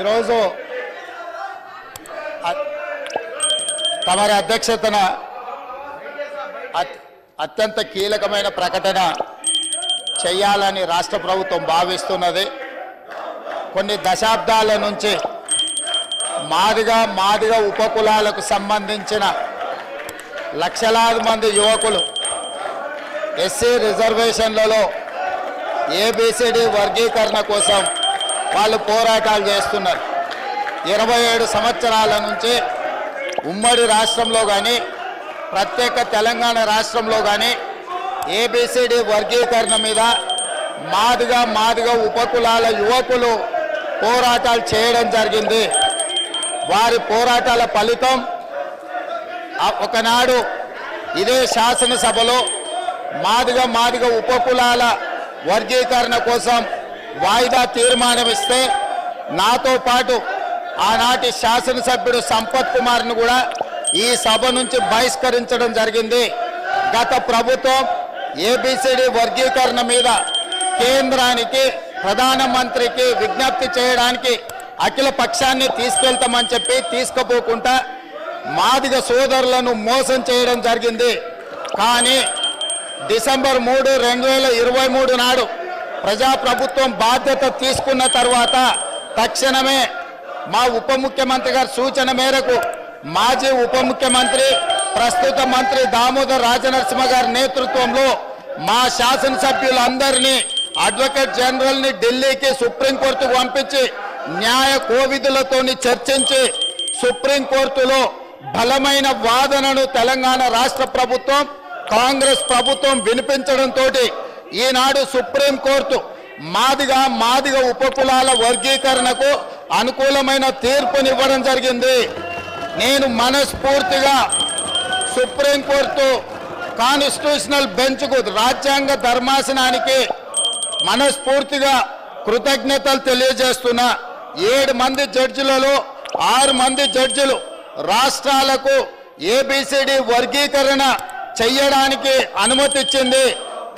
ఈరోజు తమరి అధ్యక్షతన అత్యంత కీలకమైన ప్రకటన చేయాలని రాష్ట్ర ప్రభుత్వం భావిస్తున్నది. కొన్ని దశాబ్దాల నుంచి మాదిగ ఉపకులాలకు సంబంధించిన లక్షలాది మంది యువకులు ఎస్సీ రిజర్వేషన్లలో ఏబిసిడి వర్గీకరణ కోసం వాళ్ళు పోరాటాలు చేస్తున్నారు. 27 సంవత్సరాల నుంచి ఉమ్మడి రాష్ట్రంలో కానీ ప్రత్యేక తెలంగాణ రాష్ట్రంలో కానీ ఏబిసిడి వర్గీకరణ మీద మాదిగ ఉపకులాల యువకులు పోరాటాలు చేయడం జరిగింది. వారి పోరాటాల ఫలితం ఒకనాడు ఇదే శాసనసభలో మాదిగ ఉపకులాల వర్గీకరణ కోసం వాయిదా తీర్మానం ఇస్తే నాతో పాటు ఆనాటి శాసనసభ్యుడు సంపత్ కుమార్ను కూడా ఈ సభ నుంచి బహిష్కరించడం జరిగింది. గత ప్రభుత్వం ఏబిసిడి వర్గీకరణ మీద కేంద్రానికి ప్రధానమంత్రికి విజ్ఞప్తి చేయడానికి అఖిల పక్షాన్ని తీసుకెళ్తామని చెప్పి తీసుకుపోకుండా మాదిగ సోదరులను మోసం చేయడం జరిగింది. కానీ డిసెంబర్ 3, 2023 నాడు ప్రజాప్రభుత్వం బాధ్యత తీసుకున్న తర్వాత తక్షణమే మా ఉప ముఖ్యమంత్రి గారి సూచన మేరకు మాజీ ఉప ముఖ్యమంత్రి ప్రస్తుత మంత్రి దామోదర్ రాజనరసింహ గారి నేతృత్వంలో మా శాసనసభ్యులందరినీ అడ్వకేట్ జనరల్ని ఢిల్లీకి సుప్రీంకోర్టుకు పంపించి న్యాయ కోవిధులతోని చర్చించి సుప్రీంకోర్టులో బలమైన వాదనను తెలంగాణ రాష్ట్ర ప్రభుత్వం కాంగ్రెస్ ప్రభుత్వం వినిపించడంతో ఈనాడు సుప్రీంకోర్టు మాదిగ ఉపకులాల వర్గీకరణకు అనుకూలమైన తీర్పునివ్వడం జరిగింది. నేను మనస్ఫూర్తిగా సుప్రీంకోర్టు కాన్స్టిట్యూషనల్ బెంచ్కు రాజ్యాంగ ధర్మాసనానికి మనస్ఫూర్తిగా కృతజ్ఞతలు తెలియజేస్తున్నా. 7 మంది జడ్జిలలో 6 మంది జడ్జిలు రాష్ట్రాలకు ఏబిసిడి వర్గీకరణ చెయ్యడానికి అనుమతి ఇచ్చింది.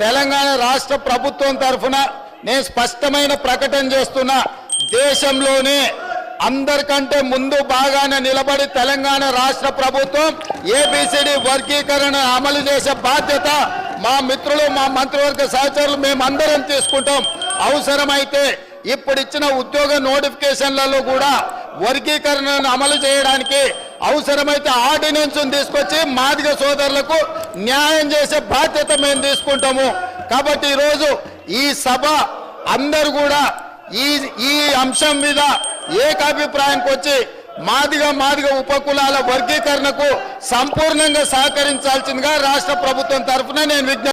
తెలంగాణ రాష్ట్ర ప్రభుత్వం తరఫున నేను స్పష్టమైన ప్రకటన చేస్తున్నా. దేశంలోనే అందరికంటే ముందు బాగానే నిలబడి తెలంగాణ రాష్ట్ర ప్రభుత్వం ఏబిసిడి వర్గీకరణ అమలు చేసే బాధ్యత మా మిత్రులు మా మంత్రివర్గ సహచరులు మేమందరం తీసుకుంటాం. అవసరమైతే ఇప్పుడు ఇచ్చిన ఉద్యోగ నోటిఫికేషన్లలో కూడా వర్గీకరణను అమలు చేయడానికి అవసరమైతే ఆర్డినెన్స్ తీసుకొచ్చి మాదిగ సోదరులకు న్యాయం చేసే బాధ్యత మేము తీసుకుంటాము. కాబట్టి ఈరోజు ఈ సభ అందరూ కూడా ఈ అంశం మీద ఏకాభిప్రాయానికి వచ్చి మాదిగ ఉపకులాల వర్గీకరణకు సంపూర్ణంగా సహకరించాల్సిందిగా రాష్ట్ర ప్రభుత్వం తరఫున నేను విజ్ఞప్తి